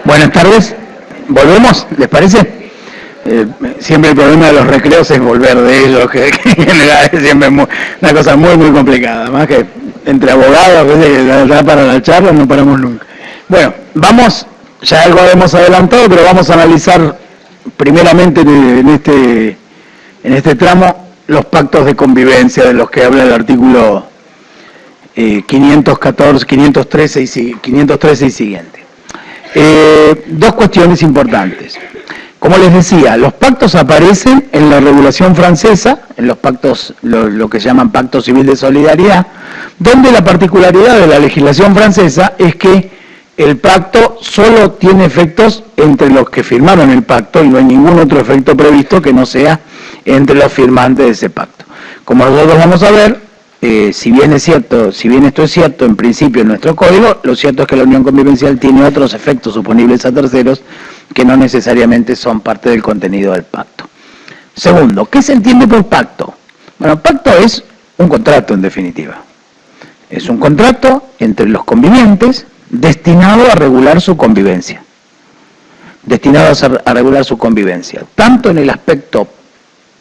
Buenas tardes, volvemos, ¿les parece? Siempre el problema de los recreos es volver de ellos, que en general es siempre una cosa muy complicada, más que entre abogados, a veces para la charla no paramos nunca. Bueno, vamos, ya algo hemos adelantado, pero vamos a analizar primeramente en este tramo los pactos de convivencia de los que habla el artículo 514, 513 y siguiente. Dos cuestiones importantes. Como les decía, los pactos aparecen en la regulación francesa, en los pactos, lo que llaman Pacto Civil de Solidaridad, donde la particularidad de la legislación francesa es que el pacto solo tiene efectos entre los que firmaron el pacto y no hay ningún otro efecto previsto que no sea entre los firmantes de ese pacto. Como nosotros vamos a ver, si bien esto es cierto en principio en nuestro código, lo cierto es que la unión convivencial tiene otros efectos suponibles a terceros que no necesariamente son parte del contenido del pacto. Segundo, ¿qué se entiende por pacto? Bueno, pacto es un contrato en definitiva. Es un contrato entre los convivientes destinado a regular su convivencia. Tanto en el aspecto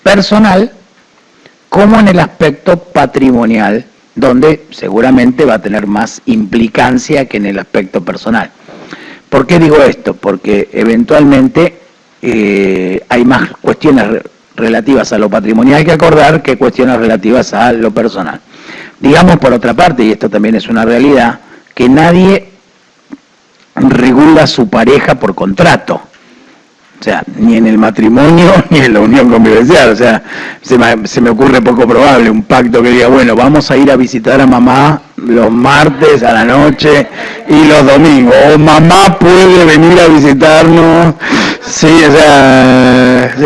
personal como en el aspecto patrimonial, donde seguramente va a tener más implicancia que en el aspecto personal. ¿Por qué digo esto? Porque eventualmente hay más cuestiones relativas a lo patrimonial que acordar que cuestiones relativas a lo personal. Digamos por otra parte, y esto también es una realidad, que nadie regula a su pareja por contrato. O sea, ni en el matrimonio ni en la unión convivencial. O sea, se me ocurre poco probable un pacto que diga, bueno, vamos a ir a visitar a mamá los martes a la noche y los domingos. O mamá puede venir a visitarnos. Sí, o sea, ¿sí?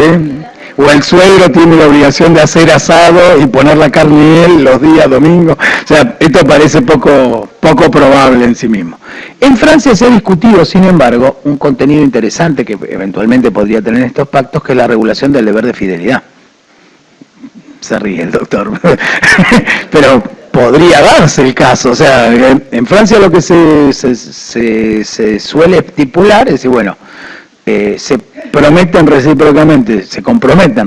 O el suegro tiene la obligación de hacer asado y poner la carne él los días domingos. O sea, esto parece poco probable en sí mismo. En Francia se ha discutido, sin embargo, un contenido interesante que eventualmente podría tener estos pactos, que es la regulación del deber de fidelidad. Se ríe el doctor. Pero podría darse el caso. O sea, en Francia lo que se suele estipular es decir, bueno, se comprometen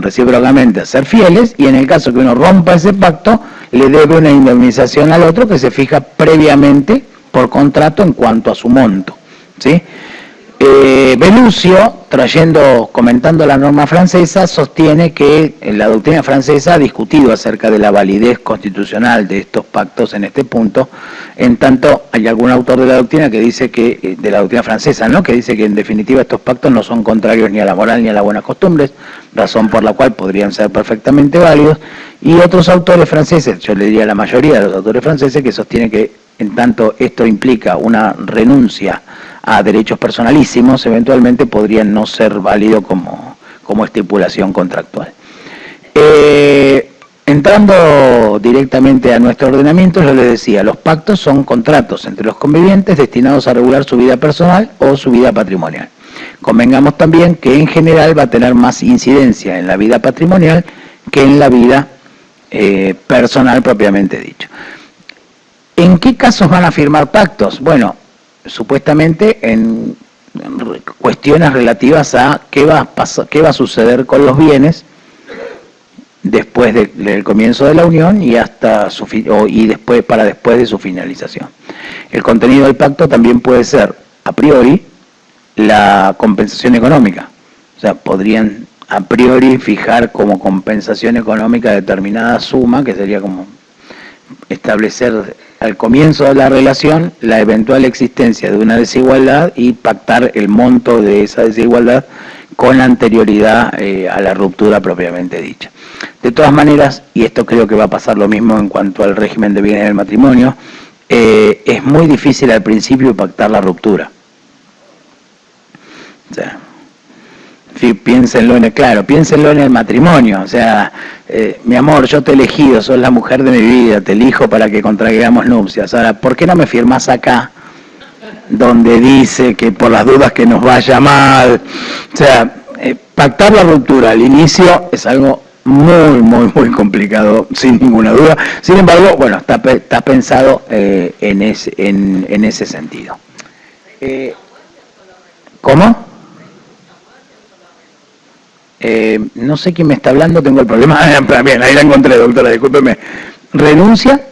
recíprocamente a ser fieles, y en el caso que uno rompa ese pacto, le debe una indemnización al otro que se fija previamente por contrato en cuanto a su monto, ¿sí? Bellucio, comentando la norma francesa, sostiene que la doctrina francesa ha discutido acerca de la validez constitucional de estos pactos en este punto, en tanto hay algún autor de la doctrina que dice que, de la doctrina francesa, ¿no?, que dice que en definitiva estos pactos no son contrarios ni a la moral ni a las buenas costumbres, razón por la cual podrían ser perfectamente válidos, y otros autores franceses, yo le diría la mayoría de los autores franceses, que sostienen que en tanto esto implica una renuncia a derechos personalísimos, eventualmente podrían no ser válidos como estipulación contractual. Entrando directamente a nuestro ordenamiento, yo les decía, los pactos son contratos entre los convivientes destinados a regular su vida personal o su vida patrimonial. Convengamos también que en general va a tener más incidencia en la vida patrimonial que en la vida personal propiamente dicho. ¿En qué casos van a firmar pactos? Bueno, supuestamente en cuestiones relativas a qué va a suceder con los bienes después del comienzo de la unión y después de su finalización. El contenido del pacto también puede ser a priori la compensación económica. O sea, podrían a priori fijar como compensación económica determinada suma, que sería como establecer al comienzo de la relación la eventual existencia de una desigualdad y pactar el monto de esa desigualdad con anterioridad a la ruptura propiamente dicha. De todas maneras, y esto creo que va a pasar lo mismo en cuanto al régimen de bienes del matrimonio, es muy difícil al principio pactar la ruptura. O sea, piénsenlo en el matrimonio. O sea, mi amor, yo te he elegido, sos la mujer de mi vida, te elijo para que contraigamos nupcias. Ahora, ¿por qué no me firmás acá, donde dice que por las dudas que nos vaya mal? O sea, pactar la ruptura al inicio es algo muy complicado, sin ninguna duda. Sin embargo, bueno, está pensado en ese sentido. ¿Cómo? No sé quién me está hablando, tengo el problema. Bien, ahí la encontré, doctora, discúlpeme. ¿Renuncia? ¿Gasto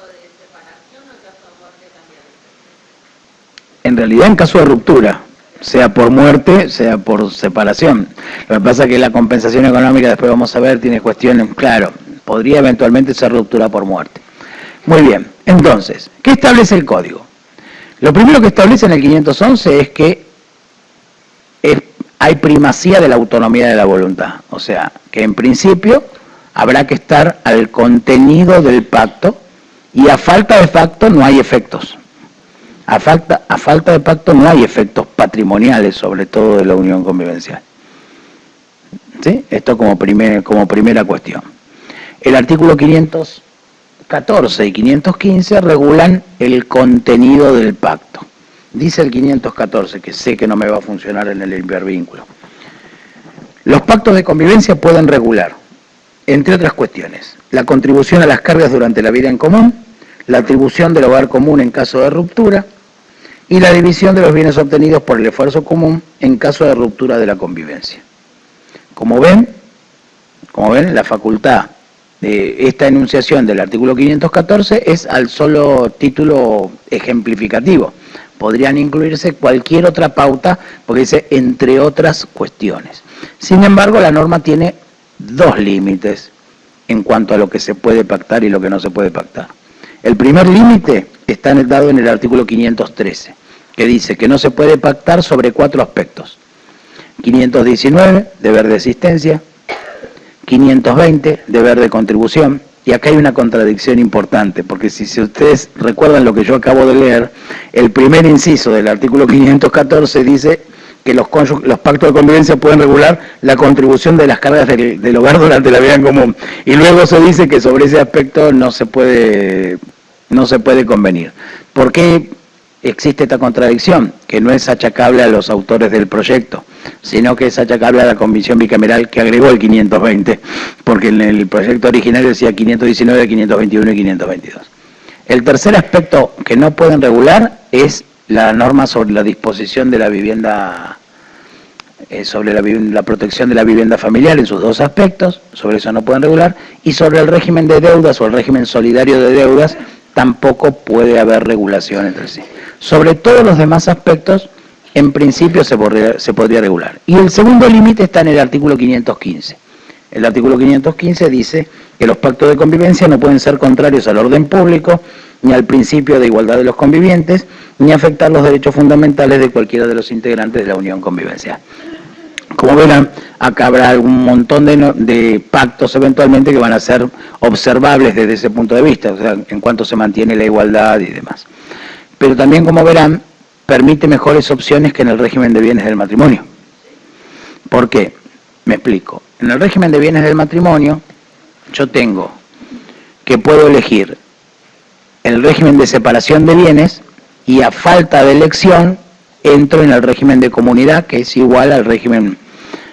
de separación o gasto de muerte también? En realidad, en caso de ruptura, sea por muerte, sea por separación. Lo que pasa es que la compensación económica, después vamos a ver, tiene cuestiones, claro, podría eventualmente ser ruptura por muerte. Muy bien, entonces, ¿qué establece el código? Lo primero que establece en el 511 es que hay primacía de la autonomía de la voluntad. O sea, que en principio habrá que estar al contenido del pacto y a falta de pacto no hay efectos. A falta de pacto no hay efectos patrimoniales, sobre todo de la unión convivencial. ¿Sí? Esto como primera cuestión. El artículo 514 y 515 regulan el contenido del pacto. Dice el 514, que sé que no me va a funcionar en el hipervínculo. Los pactos de convivencia pueden regular, entre otras cuestiones, la contribución a las cargas durante la vida en común, la atribución del hogar común en caso de ruptura y la división de los bienes obtenidos por el esfuerzo común en caso de ruptura de la convivencia. Como ven, la facultad de esta enunciación del artículo 514 es al solo título ejemplificativo. Podrían incluirse cualquier otra pauta, porque dice entre otras cuestiones. Sin embargo, la norma tiene dos límites en cuanto a lo que se puede pactar y lo que no se puede pactar. El primer límite está dado en el artículo 513, que dice que no se puede pactar sobre 4 aspectos. 519, deber de asistencia. 520, deber de contribución. Y acá hay una contradicción importante, porque si ustedes recuerdan lo que yo acabo de leer, el primer inciso del artículo 514 dice que los pactos de convivencia pueden regular la contribución de las cargas del hogar durante la vida en común. Y luego se dice que sobre ese aspecto no se puede convenir. ¿Por qué existe esta contradicción? Que no es achacable a los autores del proyecto, sino que es achacable a la comisión bicameral que agregó el 520, porque en el proyecto original decía 519, 521 y 522. El tercer aspecto que no pueden regular es la norma sobre la disposición de la vivienda, sobre la protección de la vivienda familiar en sus dos aspectos, sobre eso no pueden regular, y sobre el régimen de deudas o el régimen solidario de deudas tampoco puede haber regulación entre sí. Sobre todos los demás aspectos, en principio se podría regular. Y el segundo límite está en el artículo 515. El artículo 515 dice que los pactos de convivencia no pueden ser contrarios al orden público, ni al principio de igualdad de los convivientes, ni afectar los derechos fundamentales de cualquiera de los integrantes de la unión convivencial. Como verán, acá habrá un montón de pactos eventualmente que van a ser observables desde ese punto de vista, o sea, en cuanto se mantiene la igualdad y demás. Pero también, como verán, permite mejores opciones que en el régimen de bienes del matrimonio. ¿Por qué? Me explico. En el régimen de bienes del matrimonio, yo tengo que puedo elegir el régimen de separación de bienes y a falta de elección entro en el régimen de comunidad, que es igual al régimen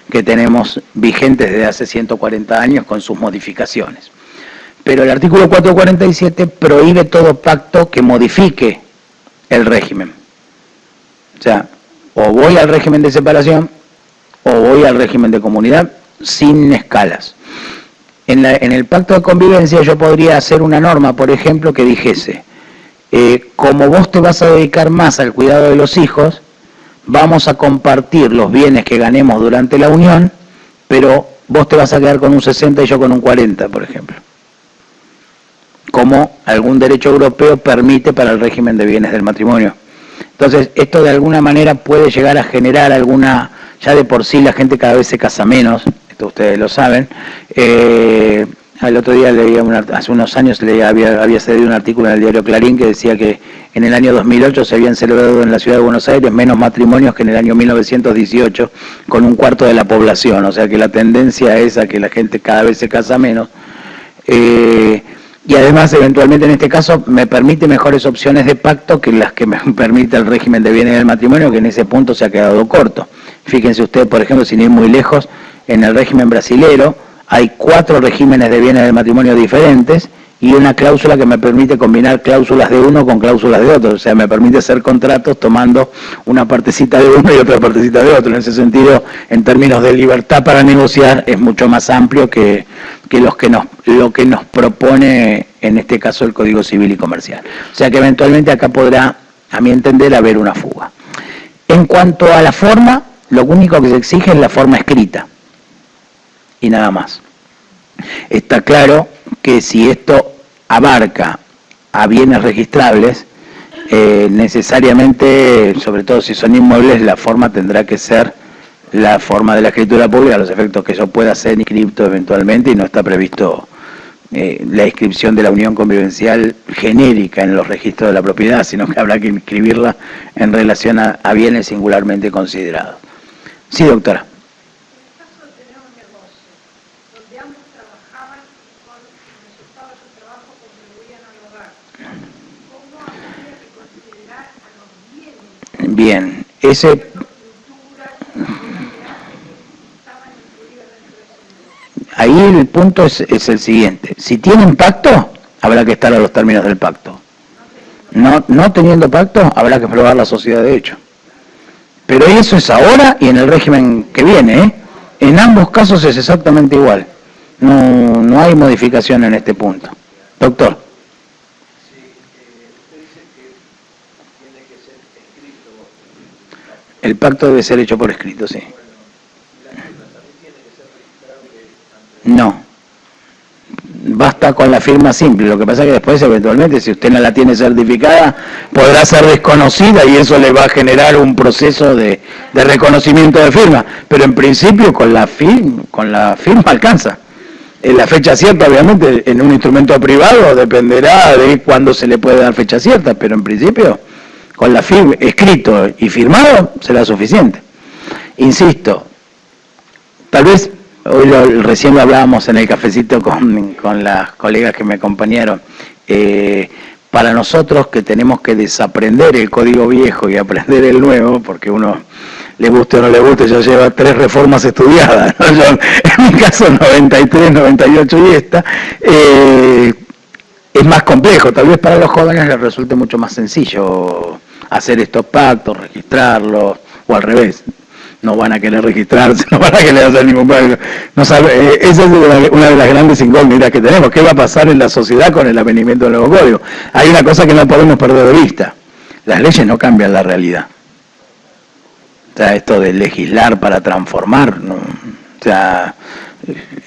que tenemos vigente desde hace 140 años con sus modificaciones. Pero el artículo 447 prohíbe todo pacto que modifique el régimen. O sea, o voy al régimen de separación o voy al régimen de comunidad sin escalas. En el pacto de convivencia yo podría hacer una norma, por ejemplo, que dijese, como vos te vas a dedicar más al cuidado de los hijos, vamos a compartir los bienes que ganemos durante la unión, pero vos te vas a quedar con un 60 y yo con un 40, por ejemplo. Como algún derecho europeo permite para el régimen de bienes del matrimonio. Entonces, esto de alguna manera puede llegar a generar alguna, ya de por sí la gente cada vez se casa menos, esto ustedes lo saben. El otro día leía, hace unos años había salido un artículo en el diario Clarín que decía que en el año 2008 se habían celebrado en la ciudad de Buenos Aires menos matrimonios que en el año 1918, con un cuarto de la población, o sea que la tendencia es a que la gente cada vez se casa menos. Y además, eventualmente en este caso, me permite mejores opciones de pacto que las que me permite el régimen de bienes del matrimonio, que en ese punto se ha quedado corto. Fíjense ustedes, por ejemplo, sin ir muy lejos, en el régimen brasilero hay 4 regímenes de bienes del matrimonio diferentes y una cláusula que me permite combinar cláusulas de uno con cláusulas de otro, o sea, me permite hacer contratos tomando una partecita de uno y otra partecita de otro. En ese sentido, en términos de libertad para negociar, es mucho más amplio que lo que nos propone, en este caso, el Código Civil y Comercial. O sea que eventualmente acá podrá, a mi entender, haber una fuga. En cuanto a la forma, lo único que se exige es la forma escrita, y nada más. Está claro que si esto abarca a bienes registrables, necesariamente, sobre todo si son inmuebles, la forma tendrá que ser la forma de la escritura pública, a los efectos que eso pueda ser inscripto eventualmente, y no está previsto la inscripción de la unión convivencial genérica en los registros de la propiedad, sino que habrá que inscribirla en relación a bienes singularmente considerados. Sí, doctora. Bien, ese... Ahí el punto es el siguiente. Si tienen pacto, habrá que estar a los términos del pacto. No teniendo pacto, habrá que probar la sociedad de hecho. Pero eso es ahora y en el régimen que viene, ¿eh? En ambos casos es exactamente igual. No hay modificación en este punto. Doctor. El pacto debe ser hecho por escrito, sí. No. Basta con la firma simple. Lo que pasa es que después, eventualmente, si usted no la tiene certificada, podrá ser desconocida y eso le va a generar un proceso de reconocimiento de firma. Pero en principio, con la firma alcanza. En la fecha cierta, obviamente, en un instrumento privado dependerá de cuándo se le puede dar fecha cierta, pero en principio, con la firma escrito y firmado, será suficiente. Insisto, tal vez, hoy recién lo hablábamos en el cafecito con las colegas que me acompañaron, para nosotros que tenemos que desaprender el código viejo y aprender el nuevo, porque uno, le guste o no le guste, ya lleva 3 reformas estudiadas, ¿no? Yo, en mi caso 93, 98 y esta, es más complejo. Tal vez para los jóvenes les resulte mucho más sencillo hacer estos pactos, registrarlos, o al revés. No van a querer registrarse, no van a querer hacer ningún pacto. No sabe, esa es una de las grandes incógnitas que tenemos. ¿Qué va a pasar en la sociedad con el avenimiento del nuevo código? Hay una cosa que no podemos perder de vista. Las leyes no cambian la realidad. O sea, esto de legislar para transformar, ¿no? O sea,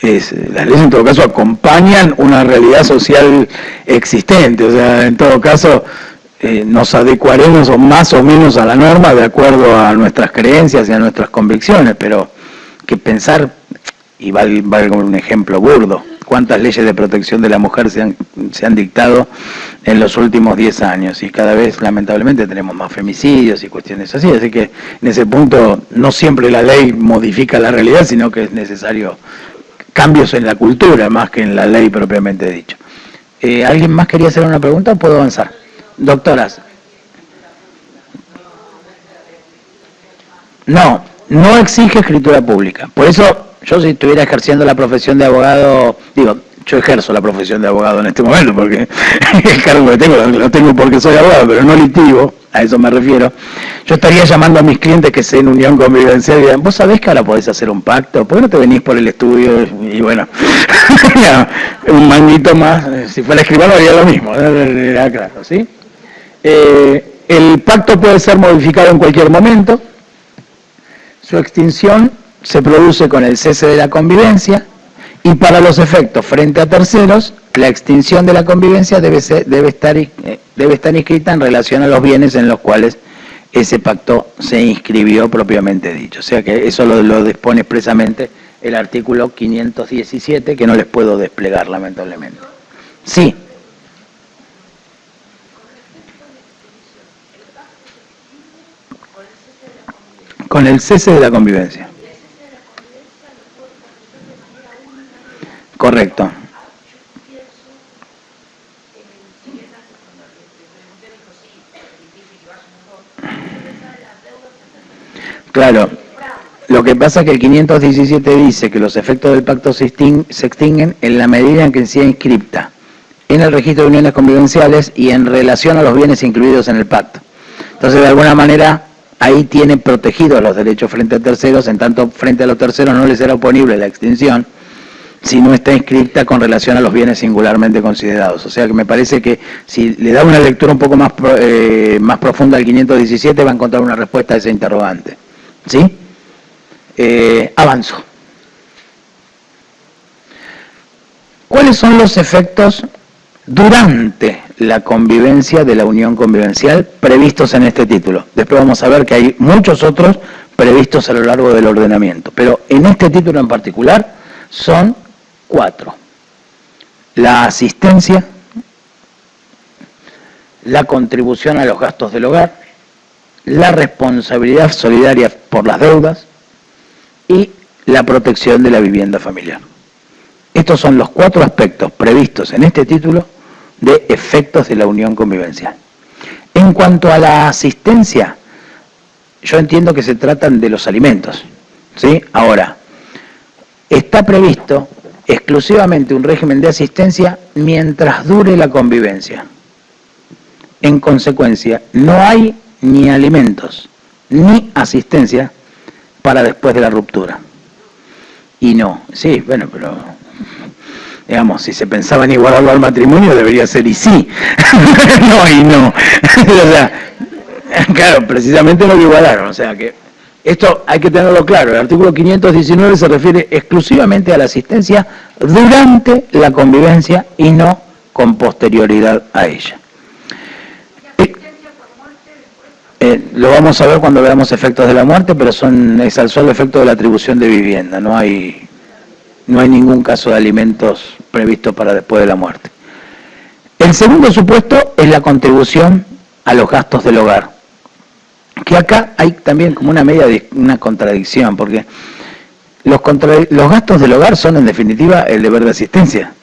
las leyes en todo caso acompañan una realidad social existente. O sea, en todo caso, nos adecuaremos más o menos a la norma de acuerdo a nuestras creencias y a nuestras convicciones, pero que pensar, y vale como un ejemplo burdo, cuántas leyes de protección de la mujer se han dictado en los últimos 10 años, y cada vez lamentablemente tenemos más femicidios y cuestiones así, así que en ese punto no siempre la ley modifica la realidad, sino que es necesario cambios en la cultura más que en la ley propiamente dicho. ¿Alguien más quería hacer una pregunta o puedo avanzar? Doctoras. No exige escritura pública. Por eso, yo si estuviera ejerciendo la profesión de abogado, yo ejerzo la profesión de abogado en este momento, porque el cargo que tengo lo tengo porque soy abogado, pero no litigo, a eso me refiero. Yo estaría llamando a mis clientes que se en unión convivencial y digan, ¿vos sabés que ahora podés hacer un pacto? ¿Por qué no te venís por el estudio? Y bueno, un manguito más, si fuera escribano haría lo mismo, era claro, ¿sí? El pacto puede ser modificado en cualquier momento. Su extinción se produce con el cese de la convivencia y para los efectos frente a terceros, la extinción de la convivencia debe estar inscrita en relación a los bienes en los cuales ese pacto se inscribió propiamente dicho. O sea que eso lo dispone expresamente el artículo 517, que no les puedo desplegar lamentablemente. Sí. Con el cese de la convivencia. Correcto. Claro, lo que pasa es que el 517 dice que los efectos del pacto se extinguen en la medida en que sea inscripta en el registro de uniones convivenciales y en relación a los bienes incluidos en el pacto. Entonces, de alguna manera, ahí tiene protegidos los derechos frente a terceros, en tanto frente a los terceros no les será oponible la extinción si no está inscrita con relación a los bienes singularmente considerados. O sea que me parece que si le da una lectura un poco más profunda al 517 va a encontrar una respuesta a ese interrogante. ¿Sí? Avanzo. ¿Cuáles son los efectos durante la convivencia de la unión convivencial previstos en este título? Después vamos a ver que hay muchos otros previstos a lo largo del ordenamiento, pero en este título en particular son 4. La asistencia, la contribución a los gastos del hogar, la responsabilidad solidaria por las deudas y la protección de la vivienda familiar. Estos son los 4 aspectos previstos en este título de efectos de la unión convivencial. En cuanto a la asistencia, yo entiendo que se tratan de los alimentos, ¿sí? Ahora, está previsto exclusivamente un régimen de asistencia mientras dure la convivencia. En consecuencia, no hay ni alimentos ni asistencia para después de la ruptura. Y no, sí, bueno, pero digamos, si se pensaba en igualarlo al matrimonio, debería ser y sí. No y no. O sea, claro, precisamente no lo igualaron. O sea que esto hay que tenerlo claro. El artículo 519 se refiere exclusivamente a la asistencia durante la convivencia y no con posterioridad a ella. Lo vamos a ver cuando veamos efectos de la muerte, pero es al solo efecto de la atribución de vivienda. No hay ningún caso de alimentos previsto para después de la muerte. El segundo supuesto es la contribución a los gastos del hogar, que acá hay también como una contradicción, porque los gastos del hogar son en definitiva el deber de asistencia.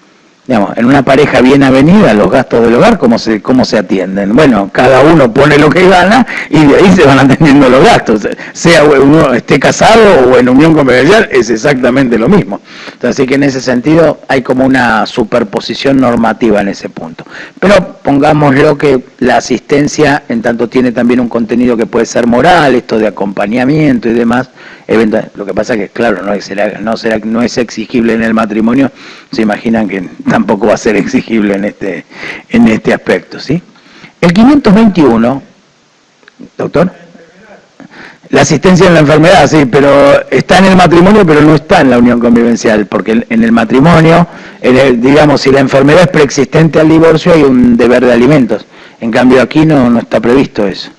Digamos, en una pareja bien avenida, los gastos del hogar, ¿cómo se atienden? Bueno, cada uno pone lo que gana y de ahí se van atendiendo los gastos. Sea uno esté casado o en unión convivencial, es exactamente lo mismo. Entonces, así que en ese sentido hay como una superposición normativa en ese punto. Pero pongámoslo que la asistencia, en tanto tiene también un contenido que puede ser moral, esto de acompañamiento y demás. Lo que pasa es que, claro, no es exigible en el matrimonio, se imaginan que tampoco va a ser exigible en este aspecto, ¿sí? El 521, doctor, la asistencia en la enfermedad, sí, pero está en el matrimonio, pero no está en la unión convivencial, porque en el matrimonio, digamos, si la enfermedad es preexistente al divorcio, hay un deber de alimentos. En cambio, aquí no está previsto eso.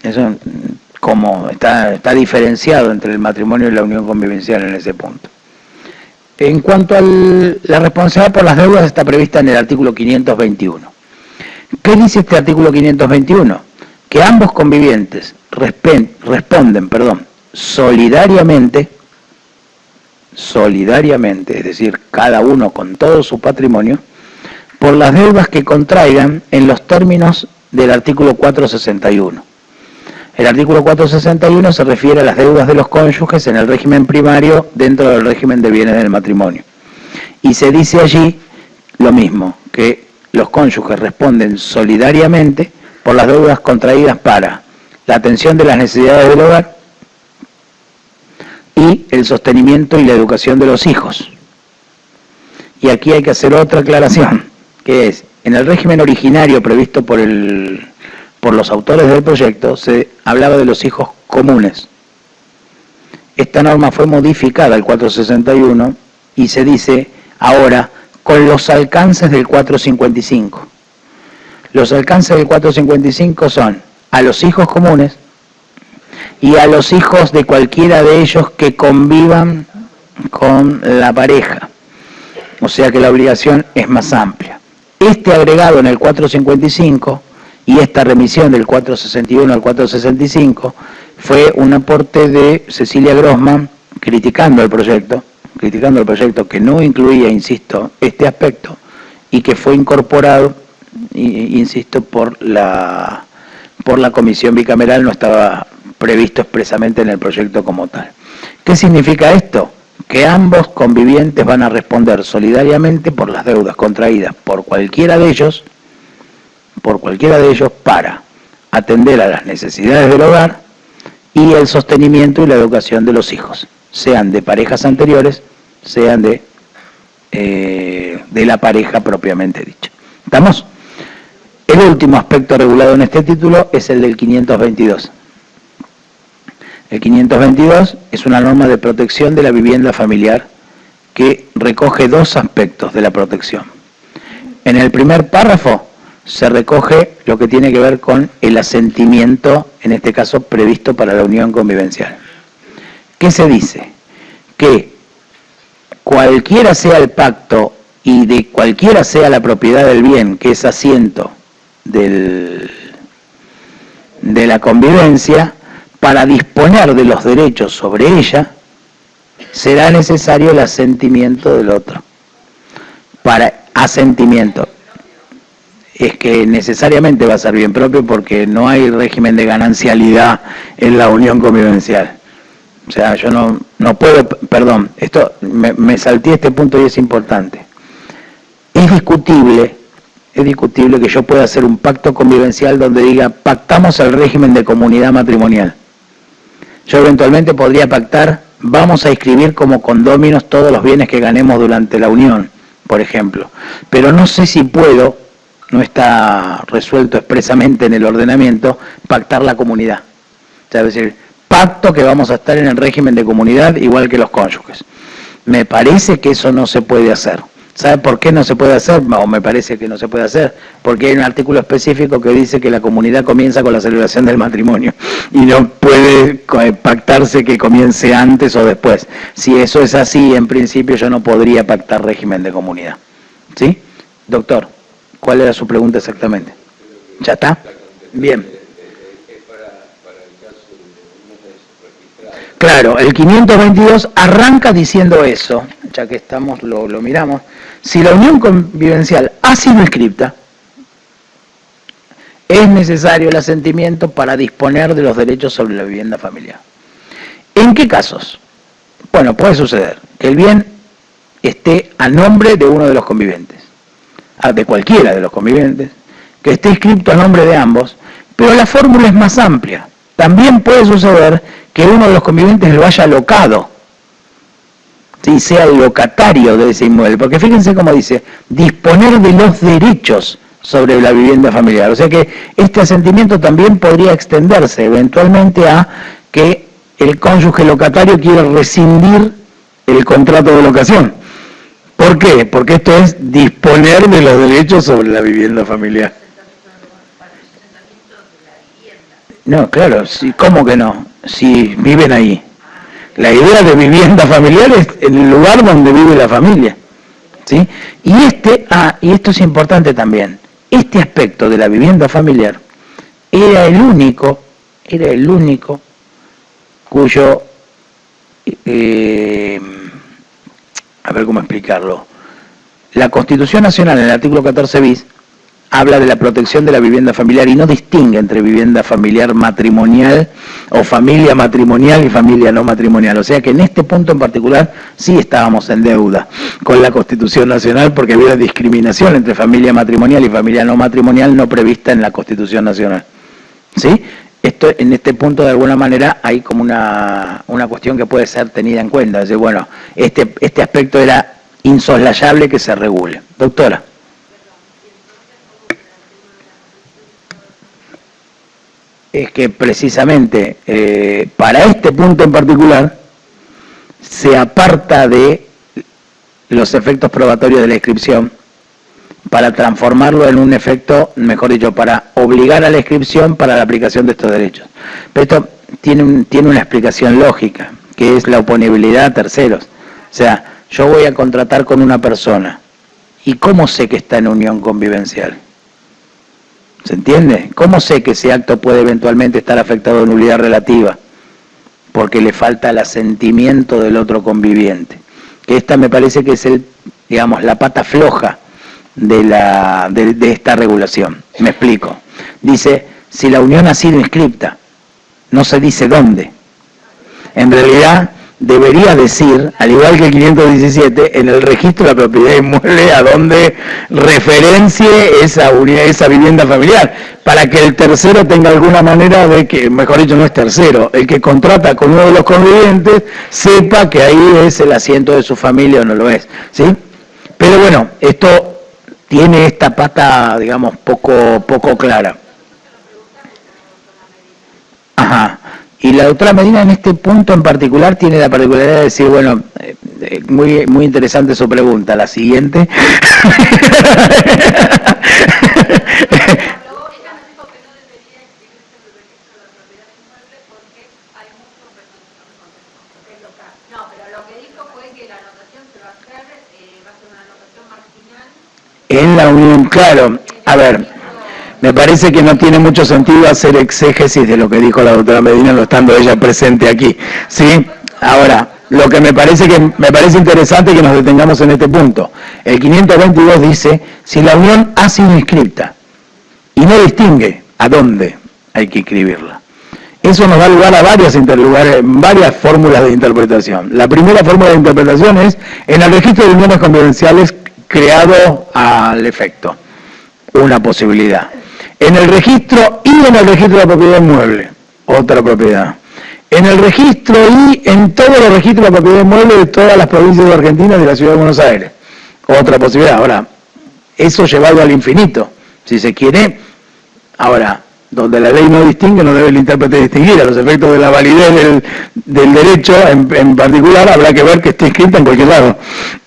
Eso como está diferenciado entre el matrimonio y la unión convivencial en ese punto. En cuanto a la responsabilidad por las deudas, está prevista en el artículo 521. ¿Qué dice este artículo 521? Que ambos convivientes responden solidariamente, es decir, cada uno con todo su patrimonio, por las deudas que contraigan en los términos del artículo 461. El artículo 461 se refiere a las deudas de los cónyuges en el régimen primario dentro del régimen de bienes del matrimonio. Y se dice allí lo mismo, que los cónyuges responden solidariamente por las deudas contraídas para la atención de las necesidades del hogar y el sostenimiento y la educación de los hijos. Y aquí hay que hacer otra aclaración, que es, en el régimen originario previsto por los autores del proyecto, se hablaba de los hijos comunes. Esta norma fue modificada al 461 y se dice ahora con los alcances del 455. Los alcances del 455 son a los hijos comunes y a los hijos de cualquiera de ellos que convivan con la pareja. O sea que la obligación es más amplia. Este agregado en el 455 y esta remisión del 461 al 465 fue un aporte de Cecilia Grossman criticando el proyecto que no incluía, insisto, este aspecto y que fue incorporado, insisto, por la comisión bicameral, no estaba previsto expresamente en el proyecto como tal. ¿Qué significa esto? que ambos convivientes van a responder solidariamente por las deudas contraídas por cualquiera de ellos para atender a las necesidades del hogar y el sostenimiento y la educación de los hijos, sean de parejas anteriores, sean de la pareja propiamente dicha. ¿Estamos? El último aspecto regulado en este título es el del 522. El 522 es una norma de protección de la vivienda familiar que recoge dos aspectos de la protección. En el primer párrafo se recoge lo que tiene que ver con el asentimiento, en este caso previsto para la unión convivencial. ¿Qué se dice? Que cualquiera sea el pacto y de cualquiera sea la propiedad del bien que es asiento de la convivencia, para disponer de los derechos sobre ella, será necesario el asentimiento del otro. Para asentimiento. Es que necesariamente va a ser bien propio porque no hay régimen de ganancialidad en la unión convivencial. O sea, yo no puedo, perdón, esto me salté este punto y es importante. Es discutible que yo pueda hacer un pacto convivencial donde diga, pactamos el régimen de comunidad matrimonial. Yo eventualmente podría pactar, vamos a inscribir como condóminos todos los bienes que ganemos durante la unión, por ejemplo. Pero no sé si puedo, no está resuelto expresamente en el ordenamiento, pactar la comunidad. O sea, es decir, pacto que vamos a estar en el régimen de comunidad igual que los cónyuges. Me parece que eso no se puede hacer. ¿Sabe por qué no se puede hacer? O me parece que no se puede hacer. Porque hay un artículo específico que dice que la comunidad comienza con la celebración del matrimonio. Y no puede pactarse que comience antes o después. Si eso es así, en principio yo no podría pactar régimen de comunidad. ¿Sí? Doctor, ¿cuál era su pregunta exactamente? ¿Ya está? Bien. Claro, el 522 arranca diciendo eso, ya que estamos, lo miramos. Si la unión convivencial ha sido inscripta, es necesario el asentimiento para disponer de los derechos sobre la vivienda familiar. ¿En qué casos? Bueno, puede suceder que el bien esté a nombre de uno de los convivientes, de cualquiera de los convivientes, que esté inscripto a nombre de ambos, pero la fórmula es más amplia. También puede suceder que uno de los convivientes lo haya locado, ¿sí? Sea el locatario de ese inmueble, porque fíjense cómo dice, disponer de los derechos sobre la vivienda familiar. O sea que este asentimiento también podría extenderse eventualmente a que el cónyuge locatario quiere rescindir el contrato de locación. ¿Por qué? Porque esto es disponer de los derechos sobre la vivienda familiar. No, claro, ¿cómo que no? Si viven ahí. La idea de vivienda familiar es el lugar donde vive la familia, ¿sí? Y esto es importante también, este aspecto de la vivienda familiar era el único cuyo, a ver cómo explicarlo, la Constitución Nacional en el artículo 14 bis habla de la protección de la vivienda familiar y no distingue entre vivienda familiar matrimonial o familia matrimonial y familia no matrimonial. O sea que en este punto en particular sí estábamos en deuda con la Constitución Nacional porque había discriminación entre familia matrimonial y familia no matrimonial no prevista en la Constitución Nacional. ¿Sí? En este punto de alguna manera hay como una cuestión que puede ser tenida en cuenta. Es decir, bueno, este aspecto era insoslayable que se regule. Doctora. Es que precisamente para este punto en particular se aparta de los efectos probatorios de la inscripción para transformarlo en un efecto, mejor dicho, para obligar a la inscripción para la aplicación de estos derechos. Pero esto tiene una explicación lógica, que es la oponibilidad a terceros. O sea, yo voy a contratar con una persona, ¿y cómo sé que está en unión convivencial? ¿Se entiende? ¿Cómo sé que ese acto puede eventualmente estar afectado de nulidad relativa? Porque le falta el asentimiento del otro conviviente. Que esta me parece que es la pata floja de esta regulación. Me explico. Dice, si la unión ha sido inscripta, no se dice dónde. En realidad, debería decir, al igual que el 517, en el registro de la propiedad inmueble a donde referencie esa unidad, esa vivienda familiar, para que el tercero tenga alguna manera de que, mejor dicho, no es tercero, el que contrata con uno de los convivientes sepa que ahí es el asiento de su familia o no lo es, ¿sí? Pero bueno, esto tiene esta pata, digamos, poco clara. Ajá. Y la doctora Medina en este punto en particular tiene la particularidad de decir, bueno, muy interesante su pregunta. La siguiente. En la unión, claro. A ver, me parece que no tiene mucho sentido hacer exégesis de lo que dijo la doctora Medina, no estando ella presente aquí, ¿sí? Ahora, lo que me parece interesante que nos detengamos en este punto. El 522 dice, si la unión ha sido inscripta y no distingue a dónde hay que inscribirla. Eso nos da lugar a varias fórmulas de interpretación. La primera fórmula de interpretación es en el registro de uniones convivenciales creado al efecto. Una posibilidad. En el registro y en el registro de la propiedad inmueble, otra propiedad. En el registro y en todos los registros de la propiedad inmueble de todas las provincias de Argentina y de la Ciudad de Buenos Aires, otra posibilidad. Ahora, eso llevado al infinito, si se quiere. Ahora, donde la ley no distingue, no debe el intérprete distinguir. A los efectos de la validez del derecho, en particular, habrá que ver que esté inscrita en cualquier lado,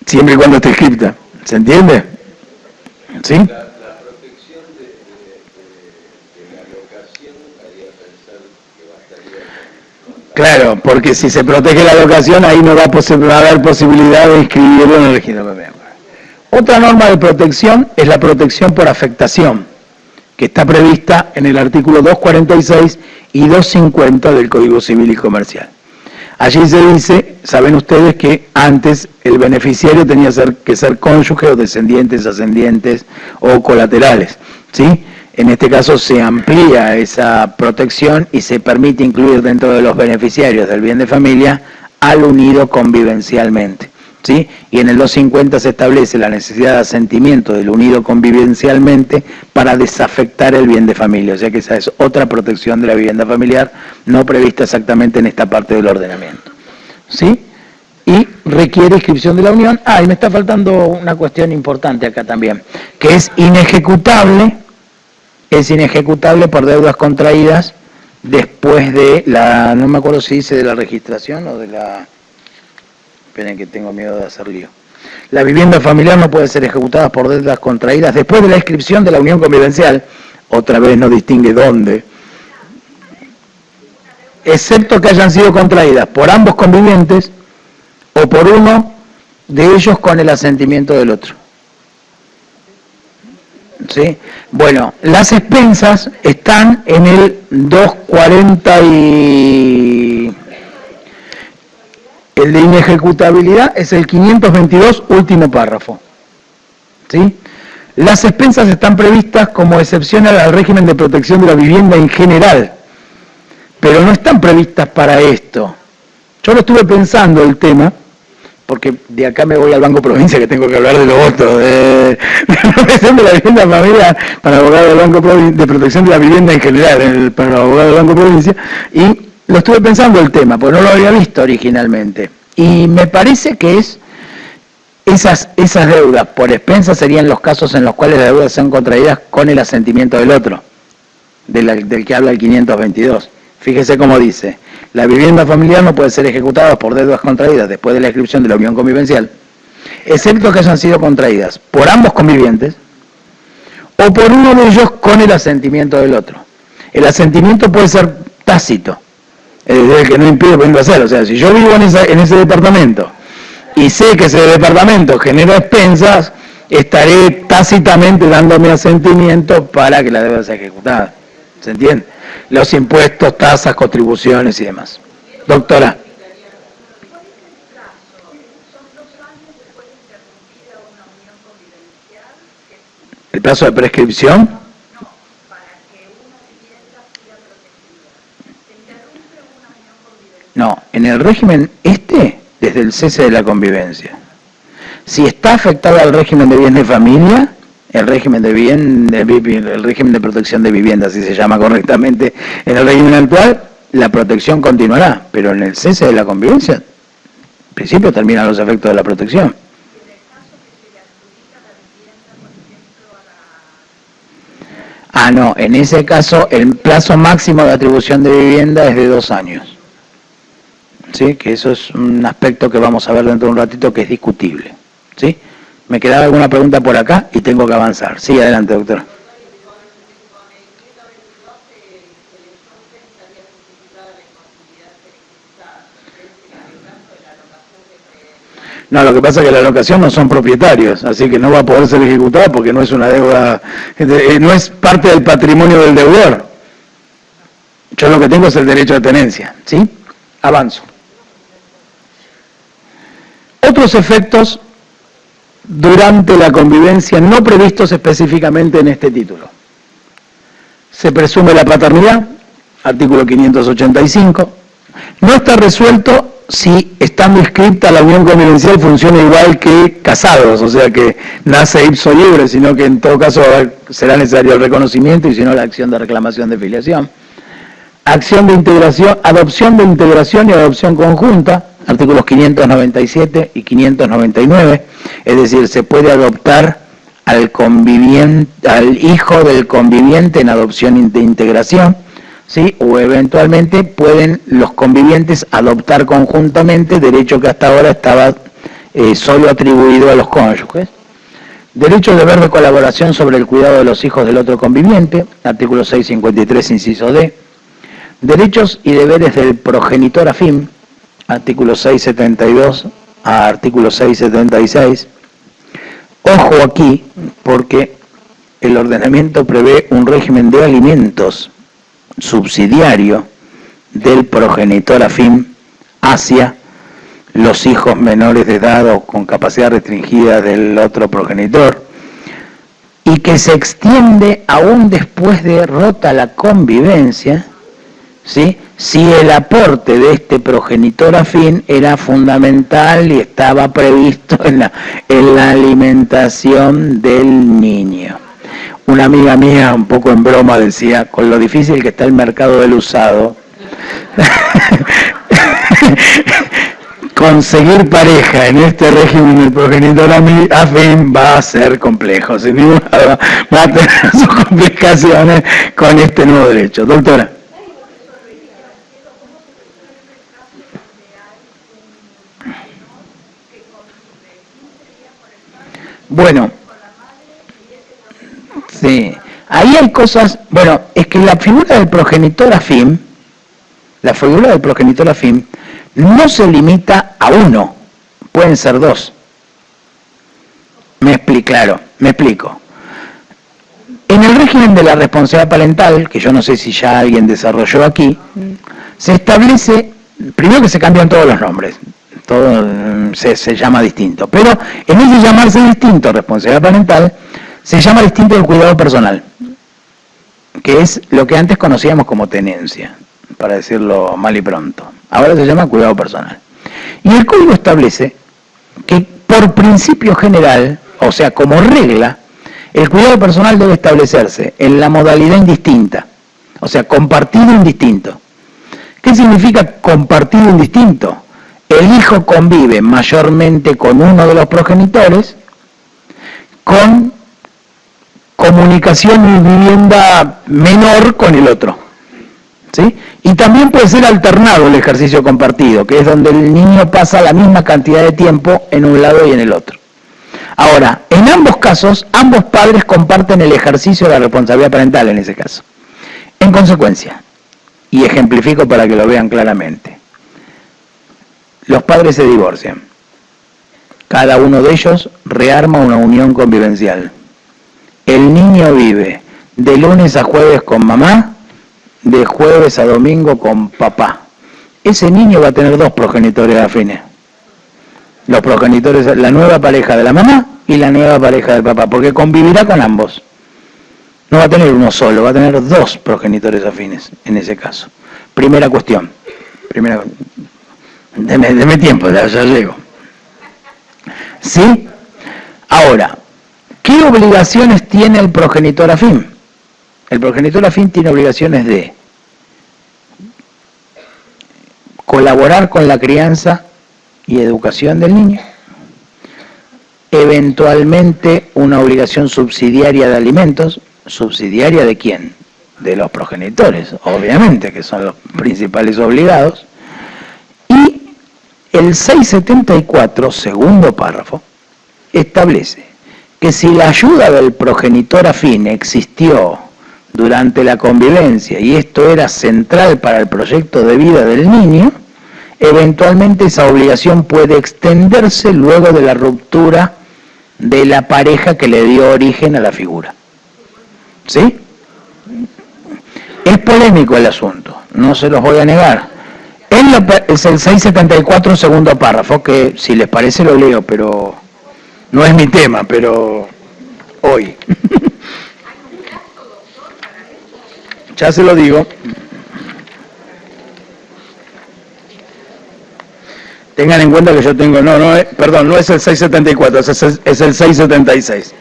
siempre y cuando esté inscrita. ¿Se entiende? ¿Sí? La protección de la locación haría pensar que bastaría. Claro, porque si se protege la locación, ahí no va a haber posibilidad de inscribirlo en el registro de propiedad. Otra norma de protección es la protección por afectación, que está prevista en el artículo 246 y 250 del Código Civil y Comercial. Allí se dice, saben ustedes que antes el beneficiario tenía que ser cónyuge o descendientes, ascendientes o colaterales, ¿sí? En este caso se amplía esa protección y se permite incluir dentro de los beneficiarios del bien de familia al unido convivencialmente, ¿sí? Y en el 250 se establece la necesidad de asentimiento del unido convivencialmente para desafectar el bien de familia, o sea que esa es otra protección de la vivienda familiar no prevista exactamente en esta parte del ordenamiento, ¿sí? Y requiere inscripción de la unión. Y me está faltando una cuestión importante acá también, que es inejecutable por deudas contraídas después de la, no me acuerdo si dice de la registración o de la... Esperen que tengo miedo de hacer lío. La vivienda familiar no puede ser ejecutada por deudas contraídas después de la inscripción de la unión convivencial, otra vez no distingue dónde, excepto que hayan sido contraídas por ambos convivientes o por uno de ellos con el asentimiento del otro. ¿Sí? Bueno, las expensas están en el 240 y... El de inejecutabilidad es el 522, último párrafo. ¿Sí? Las expensas están previstas como excepción al régimen de protección de la vivienda en general, pero no están previstas para esto. Yo lo estuve pensando el tema, porque de acá me voy al Banco Provincia, que tengo que hablar de lo otro, de la protección de la vivienda familiar para el abogado del Banco Provincia, de protección de la vivienda en general, para el abogado del Banco Provincia, y lo estuve pensando el tema, porque no lo había visto originalmente. Y me parece que esas deudas por expensas serían los casos en los cuales las deudas sean contraídas con el asentimiento del otro, del que habla el 522. Fíjese cómo dice, la vivienda familiar no puede ser ejecutada por deudas contraídas después de la inscripción de la unión convivencial, excepto que hayan sido contraídas por ambos convivientes o por uno de ellos con el asentimiento del otro. El asentimiento puede ser tácito, el que no impide poderlo hacer. O sea, si yo vivo en ese departamento y sé que ese departamento genera expensas, estaré tácitamente dando mi asentimiento para que la deuda sea ejecutada. ¿Se entiende? Los impuestos, tasas, contribuciones y demás. Doctora. ¿El plazo de prescripción? No, en el régimen desde el cese de la convivencia. Si está afectado al régimen de bien de familia, el régimen de protección de vivienda, si se llama correctamente en el régimen actual, la protección continuará, pero en el cese de la convivencia, en principio terminan los efectos de la protección. No, en ese caso el plazo máximo de atribución de vivienda es de 2 años. ¿Sí? Que eso es un aspecto que vamos a ver dentro de un ratito que es discutible. ¿Sí? Me quedaba alguna pregunta por acá y tengo que avanzar. Sí, adelante, doctora. No, lo que pasa es que la locación no son propietarios, así que no va a poder ser ejecutada porque no es una deuda, no es parte del patrimonio del deudor. Yo lo que tengo es el derecho de tenencia, ¿sí? Avanzo. Otros efectos durante la convivencia no previstos específicamente en este título. Se presume la paternidad, artículo 585. No está resuelto si estando inscripta la unión convivencial funciona igual que casados, o sea que nace ipso libre, sino que en todo caso será necesario el reconocimiento y si no la acción de reclamación de filiación. Acción de integración, adopción de integración y adopción conjunta, artículos 597 y 599, es decir, se puede adoptar al hijo del conviviente en adopción de integración, ¿sí? O eventualmente pueden los convivientes adoptar conjuntamente, derecho que hasta ahora estaba solo atribuido a los cónyuges. Derecho de deber de colaboración sobre el cuidado de los hijos del otro conviviente, artículo 653, inciso D. Derechos y deberes del progenitor afín, artículo 672 a artículo 676. Ojo aquí, porque el ordenamiento prevé un régimen de alimentos subsidiario del progenitor afín hacia los hijos menores de edad o con capacidad restringida del otro progenitor, y que se extiende aún después de rota la convivencia, ¿sí? Si el aporte de este progenitor afín era fundamental y estaba previsto en la alimentación del niño. Una amiga mía, un poco en broma, decía, con lo difícil que está el mercado del usado, conseguir pareja en este régimen del progenitor afín va a ser complejo, sin ninguna duda, va a tener sus complicaciones con este nuevo derecho. Doctora. Bueno, sí, ahí hay cosas, bueno, es que la figura del progenitor afín, no se limita a uno, pueden ser dos. Me explico. En el régimen de la responsabilidad parental, que yo no sé si ya alguien desarrolló aquí, se establece, primero que se cambian todos los nombres, todo se llama distinto, pero en vez de llamarse distinto responsabilidad parental, se llama distinto el cuidado personal, que es lo que antes conocíamos como tenencia, para decirlo mal y pronto. Ahora se llama cuidado personal. Y el código establece que por principio general, o sea, como regla, el cuidado personal debe establecerse en la modalidad indistinta, o sea, compartido indistinto. ¿Qué significa compartido indistinto? El hijo convive mayormente con uno de los progenitores, con comunicación y vivienda menor con el otro, ¿sí? Y también puede ser alternado el ejercicio compartido, que es donde el niño pasa la misma cantidad de tiempo en un lado y en el otro. Ahora, en ambos casos, ambos padres comparten el ejercicio de la responsabilidad parental en ese caso. En consecuencia, y ejemplifico para que lo vean claramente, los padres se divorcian. Cada uno de ellos rearma una unión convivencial. El niño vive de lunes a jueves con mamá, de jueves a domingo con papá. Ese niño va a tener dos progenitores afines. Los progenitores, la nueva pareja de la mamá y la nueva pareja del papá, porque convivirá con ambos. No va a tener uno solo, va a tener dos progenitores afines en ese caso. Primera cuestión. Deme tiempo, ya llego. ¿Sí? Ahora, ¿qué obligaciones tiene el progenitor afín? El progenitor afín tiene obligaciones de colaborar con la crianza y educación del niño, eventualmente una obligación subsidiaria de alimentos. ¿Subsidiaria de quién? De los progenitores, obviamente, que son los principales obligados. Y el 674, segundo párrafo, establece que si la ayuda del progenitor afín existió durante la convivencia y esto era central para el proyecto de vida del niño, eventualmente esa obligación puede extenderse luego de la ruptura de la pareja que le dio origen a la figura. ¿Sí? Es polémico el asunto, no se los voy a negar. Es el 674, segundo párrafo, que si les parece lo leo, pero no es mi tema, pero hoy. Ya se lo digo. Tengan en cuenta que yo tengo, no es el 674, es el 676.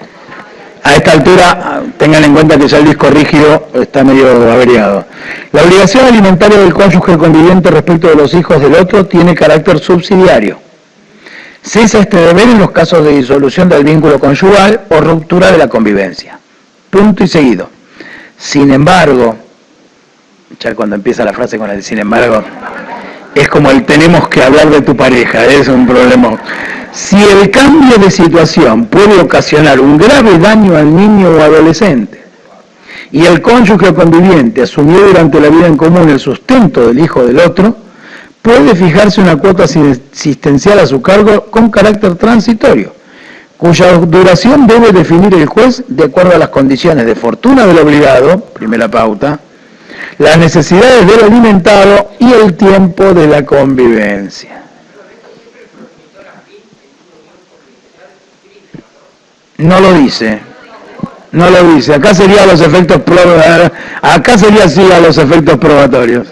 A esta altura, tengan en cuenta que ya el disco rígido está medio averiado. La obligación alimentaria del cónyuge conviviente respecto de los hijos del otro tiene carácter subsidiario. Cesa este deber en los casos de disolución del vínculo conyugal o ruptura de la convivencia. Punto y seguido. Sin embargo, ya cuando empieza la frase con el sin embargo, es como el tenemos que hablar de tu pareja, es un problema. Si el cambio de situación puede ocasionar un grave daño al niño o adolescente y el cónyuge o conviviente asumió durante la vida en común el sustento del hijo del otro, puede fijarse una cuota asistencial a su cargo con carácter transitorio, cuya duración debe definir el juez de acuerdo a las condiciones de fortuna del obligado, primera pauta, las necesidades del alimentado y el tiempo de la convivencia. No lo dice. Acá serían los efectos probatorios.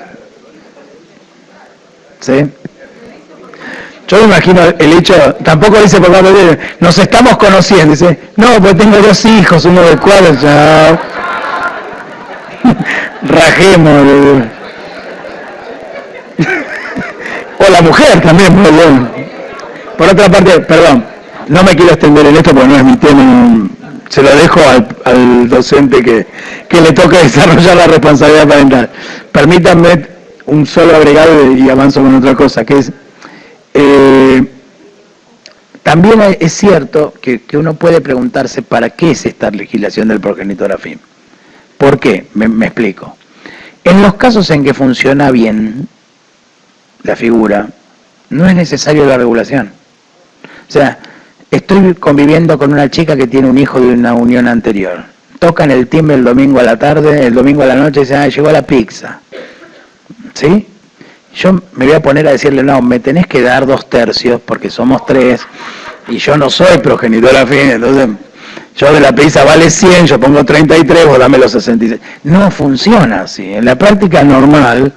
¿Sí? Yo me imagino el hecho, tampoco dice por cuánto tiempo, nos estamos conociendo, dice, no, pues tengo 2 hijos, uno del cual ya rajemos. O la mujer también, perdón. Por otra parte, perdón, no me quiero extender en esto porque no es mi tema, se lo dejo al docente que le toca desarrollar la responsabilidad parental. Permítanme un solo agregado y avanzo con otra cosa, que es, también es cierto que uno puede preguntarse para qué es esta legislación del progenitor afín. ¿Por qué? Me explico. En los casos en que funciona bien la figura, no es necesario la regulación. O sea, estoy conviviendo con una chica que tiene un hijo de una unión anterior. Tocan el timbre el domingo a la tarde, el domingo a la noche y dicen, llegó la pizza. ¿Sí? Yo me voy a poner a decirle, no, me tenés que dar 2/3 porque somos 3 y yo no soy progenitor afín, entonces yo de la pizza vale 100, yo pongo 33, vos dame los 66. No funciona así. En la práctica normal,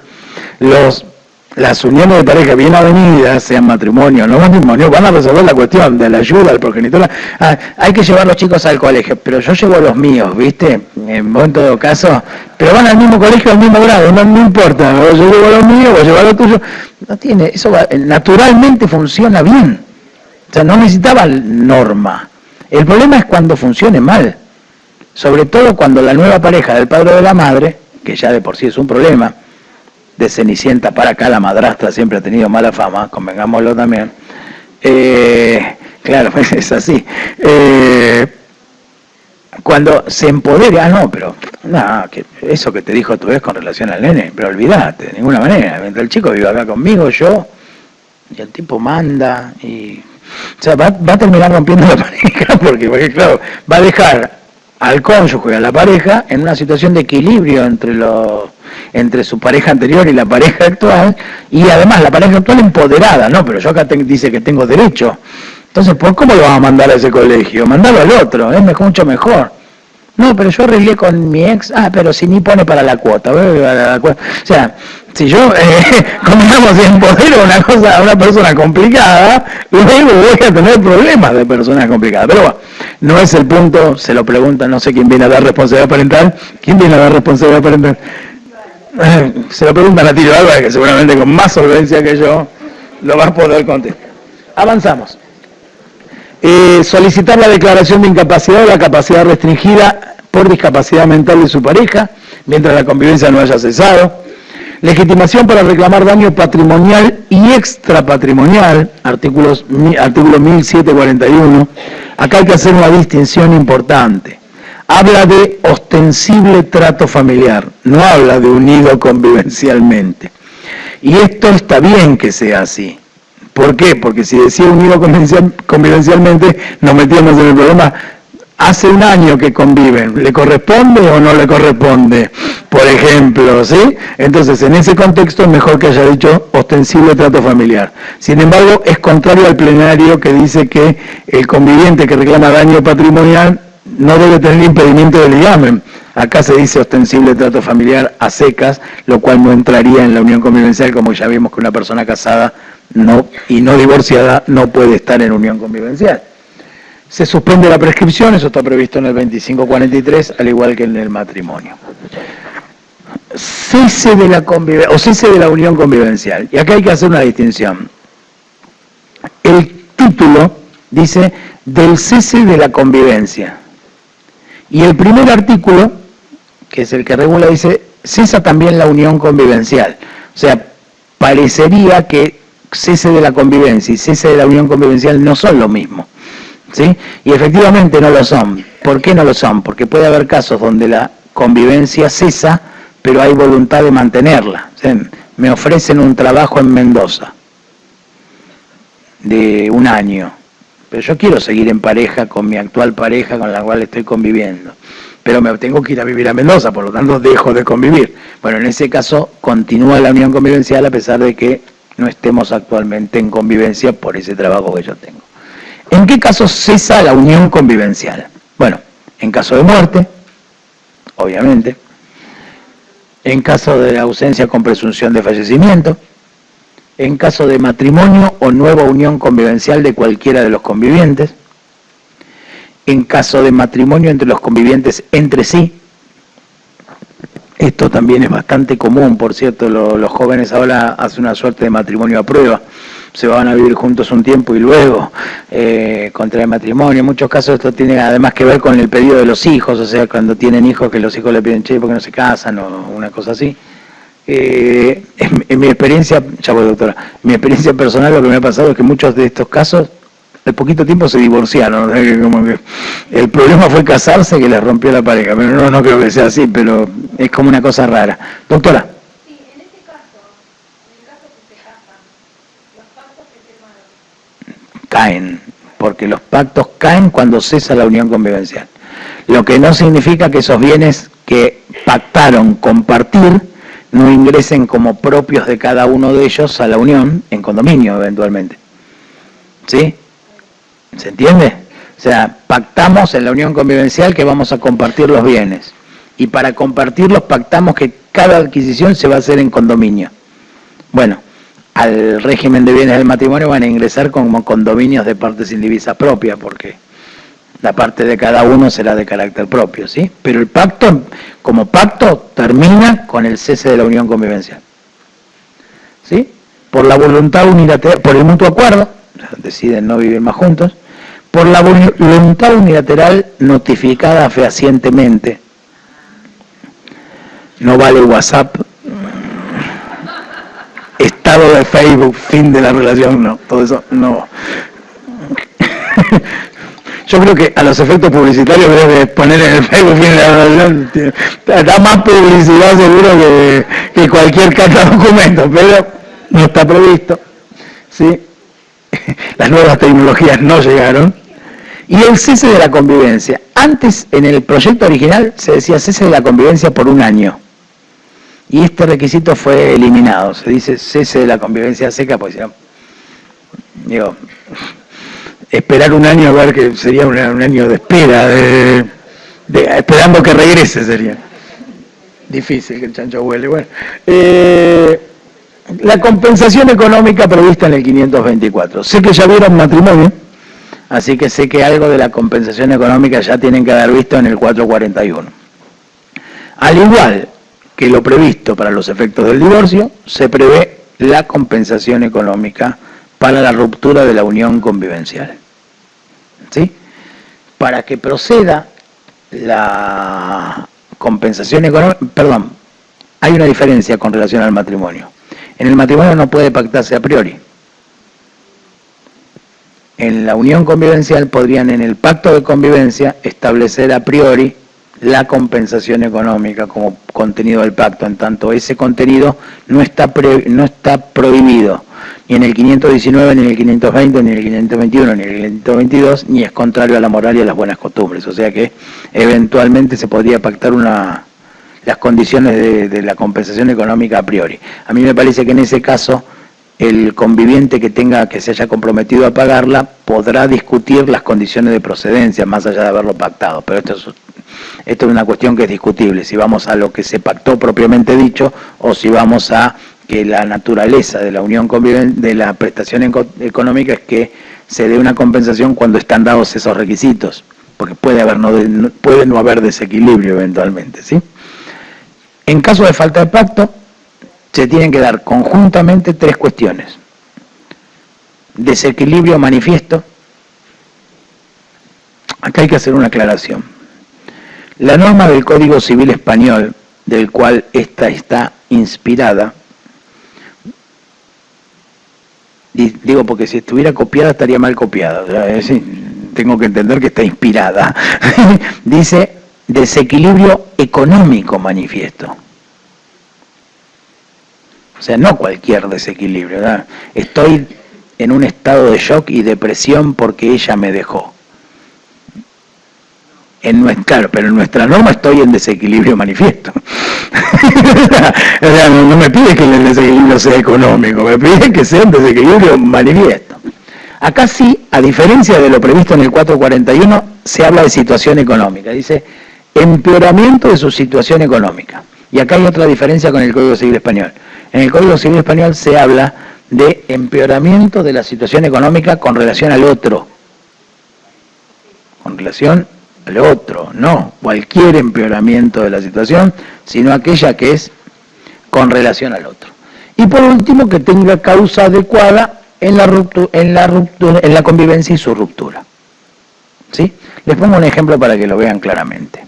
las uniones de pareja bien avenidas, sean matrimonio o no matrimonio, van a resolver la cuestión de la ayuda al progenitor. Hay que llevar los chicos al colegio, pero yo llevo los míos, ¿viste? En todo caso, pero van al mismo colegio, al mismo grado, no importa, yo llevo los míos, vos llevas los tuyos. No tiene, eso naturalmente funciona bien. O sea, no necesitaba norma. El problema es cuando funcione mal, sobre todo cuando la nueva pareja del padre o de la madre, que ya de por sí es un problema, de Cenicienta para acá la madrastra siempre ha tenido mala fama, convengámoslo también, claro, es así, cuando se empodera, pero que eso que te dijo tu vez con relación al nene, pero olvídate, de ninguna manera, mientras el chico vive acá conmigo, yo, y el tipo manda, y o sea, va a terminar rompiendo la pareja, porque claro, va a dejar al cónyuge, a la pareja, en una situación de equilibrio entre su pareja anterior y la pareja actual, y además la pareja actual empoderada, no, pero yo acá dice que tengo derecho. Entonces, ¿por cómo lo vamos a mandar a ese colegio? Mandalo al otro, es mucho mejor. No, pero yo arreglé con mi ex, pero si ni pone para la cuota. O sea, Si yo combinamos y empodero a una persona complicada, luego voy a tener problemas de personas complicadas. Pero bueno, no es el punto, se lo preguntan, no sé quién viene a dar responsabilidad parental. ¿Quién viene a dar responsabilidad parental? Se lo preguntan a Tilio Álvarez, que seguramente con más solvencia que yo lo va a poder contestar. Avanzamos. Solicitar la declaración de incapacidad o la capacidad restringida por discapacidad mental de su pareja, mientras la convivencia no haya cesado. Legitimación para reclamar daño patrimonial y extrapatrimonial, artículo 1741. Acá hay que hacer una distinción importante. Habla de ostensible trato familiar, no habla de unido convivencialmente. Y esto está bien que sea así. ¿Por qué? Porque si decía unido convivencialmente, nos metíamos en el problema. Hace un año que conviven, ¿le corresponde o no le corresponde? Por ejemplo, ¿sí? Entonces, en ese contexto es mejor que haya dicho ostensible trato familiar. Sin embargo, es contrario al plenario que dice que el conviviente que reclama daño patrimonial no debe tener impedimento de ligamen. Acá se dice ostensible trato familiar a secas, lo cual no entraría en la unión convivencial, como ya vimos que una persona casada y no divorciada no puede estar en unión convivencial. Se suspende la prescripción, eso está previsto en el 2543, al igual que en el matrimonio. Cese de la unión convivencial. Y acá hay que hacer una distinción. El título dice del cese de la convivencia. Y el primer artículo, que es el que regula, dice cesa también la unión convivencial. O sea, parecería que cese de la convivencia y cese de la unión convivencial no son lo mismo. ¿Sí? Y efectivamente no lo son. ¿Por qué no lo son? Porque puede haber casos donde la convivencia cesa, pero hay voluntad de mantenerla. ¿Sí? Me ofrecen un trabajo en Mendoza de un año, pero yo quiero seguir en pareja con mi actual pareja con la cual estoy conviviendo, pero me tengo que ir a vivir a Mendoza, por lo tanto dejo de convivir. Bueno, en ese caso continúa la unión convivencial a pesar de que no estemos actualmente en convivencia por ese trabajo que yo tengo. ¿En qué caso cesa la unión convivencial? Bueno, en caso de muerte, obviamente, en caso de ausencia con presunción de fallecimiento, en caso de matrimonio o nueva unión convivencial de cualquiera de los convivientes, en caso de matrimonio entre los convivientes entre sí. Esto también es bastante común, por cierto, los jóvenes ahora hacen una suerte de matrimonio a prueba. Se van a vivir juntos un tiempo y luego contraer matrimonio. En muchos casos esto tiene además que ver con el pedido de los hijos, o sea, cuando tienen hijos que los hijos le piden, che, ¿por qué no se casan? O una cosa así. En mi experiencia, ya voy doctora, mi experiencia personal lo que me ha pasado es que muchos de estos casos, de poquito tiempo se divorciaron, o sea, que como que el problema fue casarse que les rompió la pareja, pero no creo que sea así, pero es como una cosa rara. Doctora. Caen, porque los pactos caen cuando cesa la unión convivencial. Lo que no significa que esos bienes que pactaron compartir no ingresen como propios de cada uno de ellos a la unión en condominio eventualmente. ¿Sí? ¿Se entiende? O sea, pactamos en la unión convivencial que vamos a compartir los bienes. Y para compartirlos pactamos que cada adquisición se va a hacer en condominio. Bueno, al régimen de bienes del matrimonio van a ingresar como condominios de partes indivisas propias, porque la parte de cada uno será de carácter propio, ¿sí? Pero el pacto, como pacto, termina con el cese de la unión convivencial. ¿Sí? Por la voluntad unilateral, por el mutuo acuerdo, deciden no vivir más juntos, por la voluntad unilateral notificada fehacientemente. No vale WhatsApp, estado de Facebook, fin de la relación, no, todo eso no. Yo creo que a los efectos publicitarios debe poner en el Facebook fin de la relación, da más publicidad seguro que cualquier carta documento, pero no está previsto, ¿sí? Las nuevas tecnologías no llegaron. Y el cese de la convivencia. Antes, en el proyecto original, se decía cese de la convivencia por un año. Y este requisito fue eliminado. Se dice cese de la convivencia seca, pues digo, esperar un año a ver que sería un año de espera, esperando que regrese sería. Difícil que el chancho huele. Bueno, la compensación económica prevista en el 524. Sé que ya vieron Matrimonio, así que sé que algo de la compensación económica ya tienen que haber visto en el 441. Al igual que lo previsto para los efectos del divorcio, se prevé la compensación económica para la ruptura de la unión convivencial. ¿Sí? Para que proceda la compensación económica, perdón, hay una diferencia con relación al matrimonio. En el matrimonio no puede pactarse a priori. En la unión convivencial podrían en el pacto de convivencia establecer a priori la compensación económica como contenido del pacto, en tanto ese contenido no está prohibido ni en el 519, ni en el 520, ni en el 521, ni en el 522, ni es contrario a la moral y a las buenas costumbres. O sea que eventualmente se podría pactar las condiciones de la compensación económica a priori. A mí me parece que en ese caso el conviviente que se haya comprometido a pagarla podrá discutir las condiciones de procedencia más allá de haberlo pactado, pero esto es una cuestión que es discutible, si vamos a lo que se pactó propiamente dicho o si vamos a que la naturaleza de la unión de la prestación económica es que se dé una compensación cuando están dados esos requisitos, porque puede no haber desequilibrio eventualmente, ¿sí? En caso de falta de pacto, se tienen que dar conjuntamente tres cuestiones: desequilibrio manifiesto. Acá hay que hacer una aclaración. La norma del Código Civil Español, del cual esta está inspirada, digo porque si estuviera copiada estaría mal copiada, o sea, tengo que entender que está inspirada, dice desequilibrio económico manifiesto. O sea, no cualquier desequilibrio, ¿verdad? Estoy en un estado de shock y depresión porque ella me dejó. Claro, pero en nuestra norma estoy en desequilibrio manifiesto. O sea, no me pide que el desequilibrio sea económico, me pide que sea un desequilibrio manifiesto. Acá sí, a diferencia de lo previsto en el 441, se habla de situación económica. Dice, empeoramiento de su situación económica. Y acá hay otra diferencia con el Código Civil Español. En el Código Civil Español se habla de empeoramiento de la situación económica con relación al otro. Con relación al otro, no cualquier empeoramiento de la situación, sino aquella que es con relación al otro. Y por último, que tenga causa adecuada en la convivencia y su ruptura. ¿Sí? Les pongo un ejemplo para que lo vean claramente.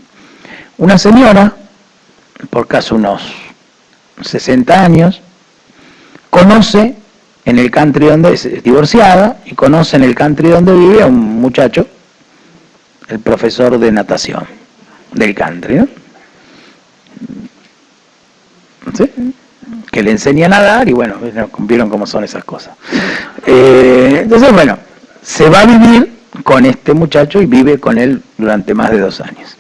Una señora, por caso unos 60 años, conoce en el country donde es divorciada, y conoce en el country donde vive a un muchacho, el profesor de natación del country, ¿no? ¿Sí? Que le enseña a nadar y bueno, vieron cómo son esas cosas. Entonces, bueno, se va a vivir con este muchacho y vive con él durante más de 2 años.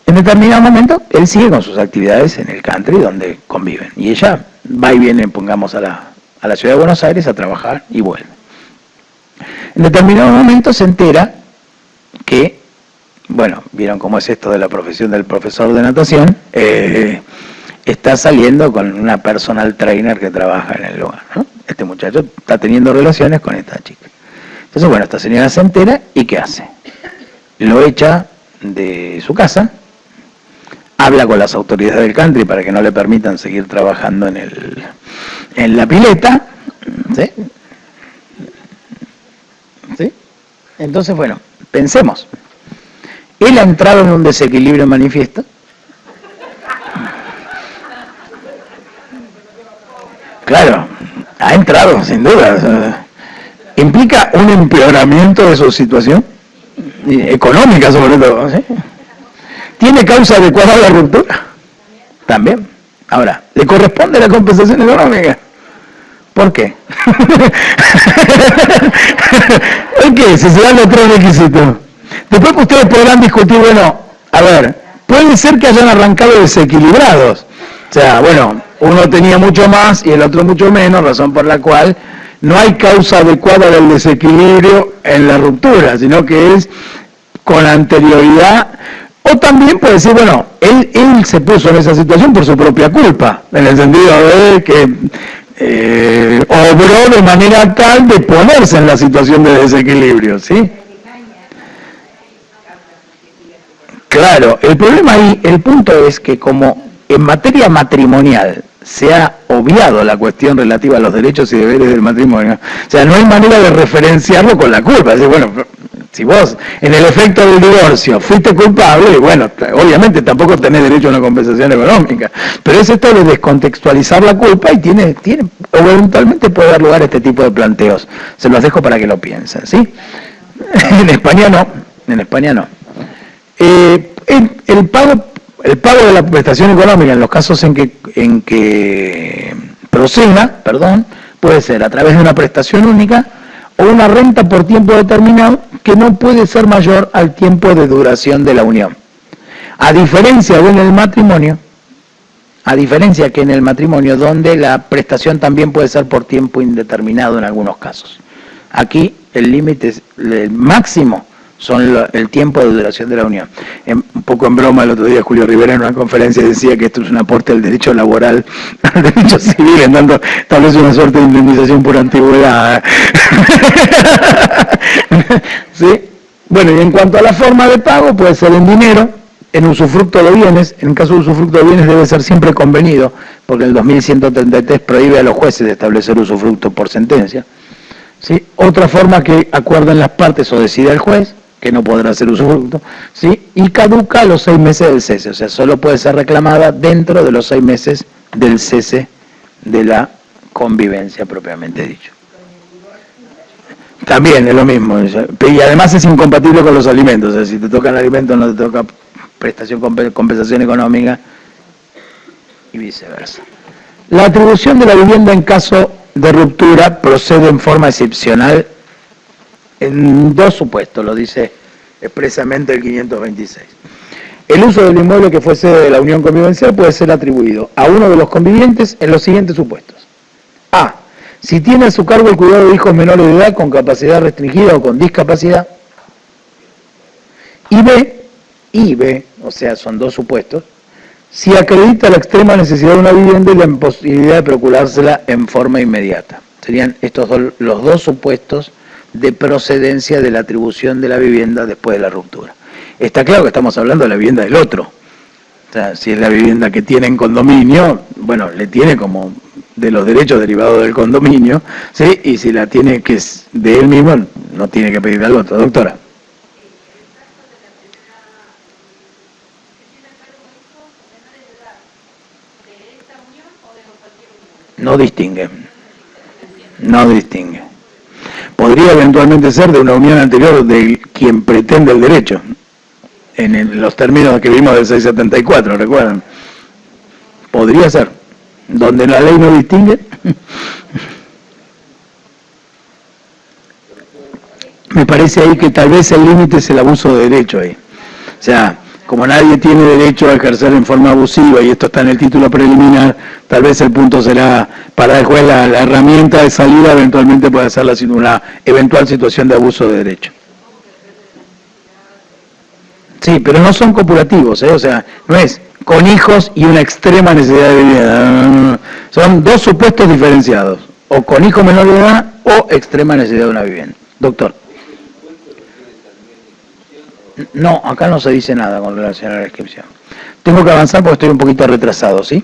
En determinado momento, él sigue con sus actividades en el country donde conviven. Y ella va y viene, pongamos, a la ciudad de Buenos Aires a trabajar y vuelve. En determinado momento se entera que, bueno, vieron cómo es esto de la profesión del profesor de natación, está saliendo con una personal trainer que trabaja en el lugar, ¿no? Este muchacho está teniendo relaciones con esta chica. Entonces, bueno, esta señora se entera y ¿qué hace? Lo echa de su casa, habla con las autoridades del country para que no le permitan seguir trabajando en la pileta, ¿sí? ¿Sí? Entonces, bueno, pensemos. Él ha entrado en un desequilibrio manifiesto. Claro, ha entrado, sin duda. O sea, implica un empeoramiento de su situación, económica sobre todo, ¿sí? ¿Tiene causa adecuada a la ruptura? También. Ahora, ¿le corresponde la compensación económica? ¿Por qué? ¿Por qué? Si se dan los 3 requisitos. Después ustedes podrán discutir, bueno, a ver, puede ser que hayan arrancado desequilibrados. O sea, bueno, uno tenía mucho más y el otro mucho menos, razón por la cual no hay causa adecuada del desequilibrio en la ruptura, sino que es con anterioridad, O también puede decir, bueno, él se puso en esa situación por su propia culpa, en el sentido de que obró de manera tal de ponerse en la situación de desequilibrio, ¿sí? Claro, el problema ahí, el punto es que como en materia matrimonial se ha obviado la cuestión relativa a los derechos y deberes del matrimonio, o sea, no hay manera de referenciarlo con la culpa. Decir, bueno, si vos en el efecto del divorcio fuiste culpable, bueno, obviamente tampoco tenés derecho a una compensación económica, pero es esto de descontextualizar la culpa y tiene o eventualmente puede dar lugar a este tipo de planteos. Se los dejo para que lo piensen, ¿sí? En España no. El pago de la prestación económica en los casos en que proceda, puede ser a través de una prestación única o una renta por tiempo determinado que no puede ser mayor al tiempo de duración de la unión. A diferencia que en el matrimonio donde la prestación también puede ser por tiempo indeterminado en algunos casos. Aquí el límite el máximo son el tiempo de duración de la unión. Un poco en broma, el otro día Julio Rivera en una conferencia decía que esto es un aporte del derecho laboral al derecho civil, en tanto tal vez una suerte de indemnización por antigüedad. ¿Sí? Bueno, y en cuanto a la forma de pago, puede ser en dinero, en usufructo de bienes. En el caso de usufructo de bienes debe ser siempre convenido, porque el 2133 prohíbe a los jueces de establecer usufructo por sentencia. ¿Sí? Otra forma que acuerdan las partes o decida el juez, que no podrá ser usufructo, ¿sí? Y caduca a los 6 meses del cese, o sea, solo puede ser reclamada dentro de los 6 meses del cese de la convivencia propiamente dicho. También es lo mismo, y además es incompatible con los alimentos, o sea, si te tocan alimentos no te toca compensación económica y viceversa. La atribución de la vivienda en caso de ruptura procede en forma excepcional en dos supuestos, lo dice expresamente el 526. El uso del inmueble que fue sede de la unión convivencial puede ser atribuido a uno de los convivientes en los siguientes supuestos. A. Si tiene a su cargo el cuidado de hijos menores de edad con capacidad restringida o con discapacidad. Y B, o sea, son dos supuestos, si acredita la extrema necesidad de una vivienda y la imposibilidad de procurársela en forma inmediata. Serían estos los dos supuestos de procedencia de la atribución de la vivienda después de la ruptura. Está claro que estamos hablando de la vivienda del otro. O sea, si es la vivienda que tiene en condominio, bueno, le tiene como de los derechos derivados del condominio, ¿sí? Y si la tiene que es de él mismo, no tiene que pedirle al otro. Doctora. No distingue. Podría eventualmente ser de una unión anterior de quien pretende el derecho, en los términos que vimos del 674, ¿recuerdan? Podría ser. Donde la ley no distingue, me parece ahí que tal vez el límite es el abuso de derecho ahí. O sea, como nadie tiene derecho a ejercer en forma abusiva, y esto está en el título preliminar, tal vez el punto será, para el juez la herramienta de salida eventualmente puede ser una eventual situación de abuso de derecho. Sí, pero no son copulativos, o sea, no es con hijos y una extrema necesidad de vivienda. Son dos supuestos diferenciados, o con hijos menor de edad o extrema necesidad de una vivienda. Doctor. No, acá no se dice nada con relación a la inscripción. Tengo que avanzar porque estoy un poquito retrasado, ¿sí?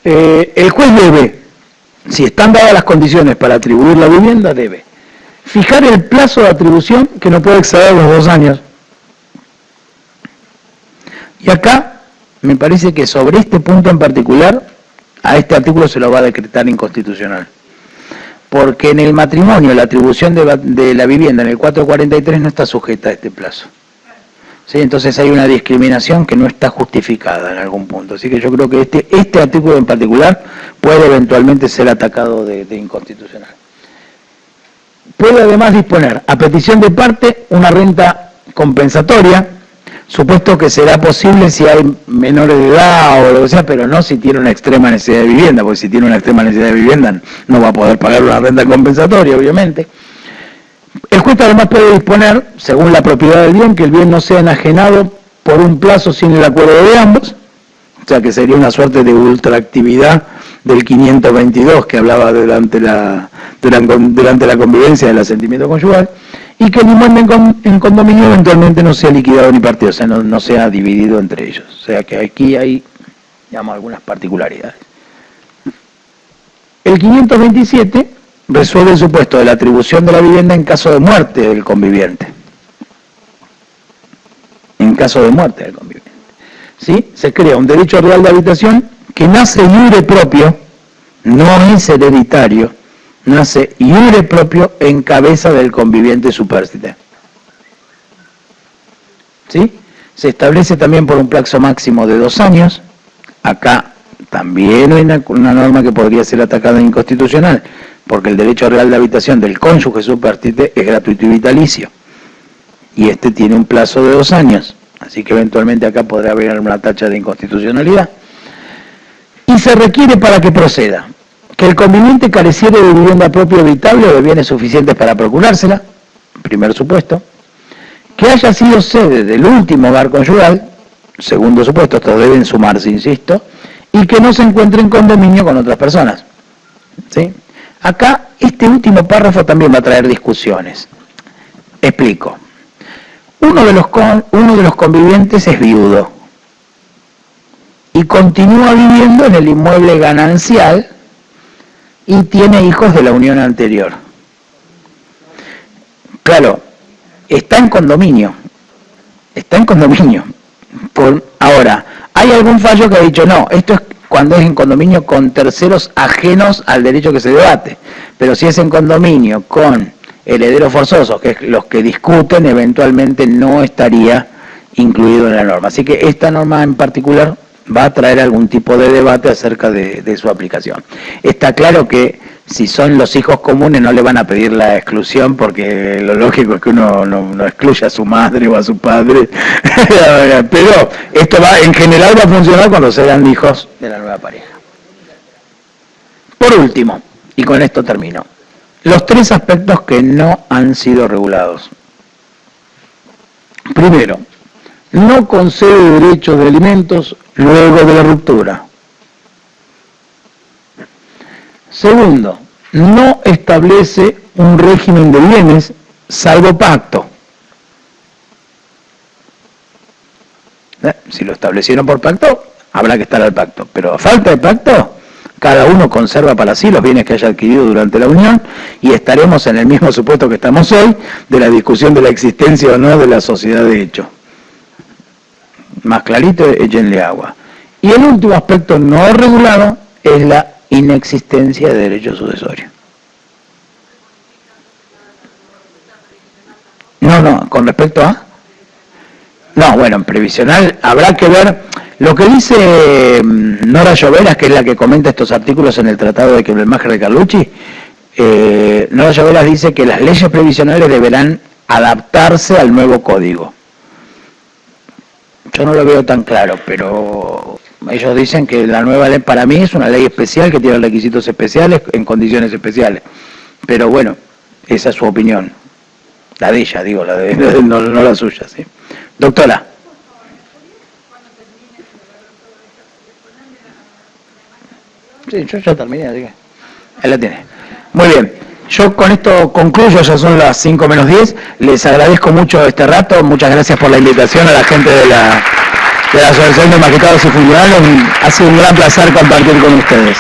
El juez debe, si están dadas las condiciones para atribuir la vivienda, debe fijar el plazo de atribución que no puede exceder los 2 años. Y acá me parece que sobre este punto en particular, a este artículo se lo va a decretar inconstitucional. Porque en el matrimonio la atribución de la vivienda en el 443 no está sujeta a este plazo. ¿Sí? Entonces hay una discriminación que no está justificada en algún punto. Así que yo creo que este artículo en particular puede eventualmente ser atacado de inconstitucional. Puede además disponer, a petición de parte, una renta compensatoria, supuesto que será posible si hay menores de edad o lo que sea, pero no si tiene una extrema necesidad de vivienda, porque si tiene una extrema necesidad de vivienda no va a poder pagar una renta compensatoria, obviamente. El juez además puede disponer, según la propiedad del bien, que el bien no sea enajenado por un plazo sin el acuerdo de ambos, o sea que sería una suerte de ultraactividad del 522 que hablaba durante la convivencia del asentimiento conyugal, y que el inmueble en condominio eventualmente no sea liquidado ni partido, o sea, no sea dividido entre ellos. O sea que aquí hay, digamos, algunas particularidades. El 527 resuelve el supuesto de la atribución de la vivienda en caso de muerte del conviviente. En caso de muerte del conviviente. ¿Sí? Se crea un derecho real de habitación que nace iure propio, no es hereditario, nace iure propio en cabeza del conviviente supérstite. ¿Sí? Se establece también por un plazo máximo de 2 años. Acá también hay una norma que podría ser atacada inconstitucional, porque el derecho real de habitación del cónyuge supérstite es gratuito y vitalicio. Y este tiene un plazo de 2 años. Así que eventualmente acá podrá haber una tacha de inconstitucionalidad. Y se requiere para que proceda que el conviviente careciere de vivienda propia habitable o de bienes suficientes para procurársela, primer supuesto, que haya sido sede del último hogar conyugal, segundo supuesto, estos deben sumarse, insisto, y que no se encuentre en condominio con otras personas. ¿Sí? Acá, este último párrafo también va a traer discusiones. Explico. Uno de los convivientes es viudo y continúa viviendo en el inmueble ganancial y tiene hijos de la unión anterior. Claro, está en condominio. Ahora, hay algún fallo que ha dicho, no, esto es cuando es en condominio con terceros ajenos al derecho que se debate, pero si es en condominio con herederos forzosos, que es los que discuten, eventualmente no estaría incluido en la norma. Así que esta norma en particular va a traer algún tipo de debate acerca de su aplicación. Está claro que si son los hijos comunes no le van a pedir la exclusión, porque lo lógico es que uno no excluya a su madre o a su padre, pero esto en general va a funcionar cuando sean hijos de la nueva pareja. Por último, y con esto termino, los 3 aspectos que no han sido regulados. Primero, no concede derechos de alimentos luego de la ruptura. Segundo, no establece un régimen de bienes salvo pacto. Si lo establecieron por pacto, habrá que estar al pacto. Pero a falta de pacto, cada uno conserva para sí los bienes que haya adquirido durante la unión y estaremos en el mismo supuesto que estamos hoy de la discusión de la existencia o no de la sociedad de hecho. Más clarito, échenle agua. Y el último aspecto no regulado es la inexistencia de derecho sucesorio. No, con respecto a... No, bueno, en previsional habrá que ver lo que dice Nora Lloveras, que es la que comenta estos artículos en el Tratado de Quebelmacher de Carlucci. Nora Lloveras dice que las leyes previsionales deberán adaptarse al nuevo código. Yo no lo veo tan claro, pero ellos dicen que la nueva ley para mí es una ley especial que tiene requisitos especiales en condiciones especiales. Pero bueno, esa es su opinión. La de ella, digo, no la suya, ¿sí? Doctora. Sí, yo ya terminé, así que ahí la tiene. Muy bien. Yo con esto concluyo, ya son las 5 menos 10. Les agradezco mucho este rato. Muchas gracias por la invitación a la gente de la Asociación de Magistrados y Funcionarios. Ha sido un gran placer compartir con ustedes.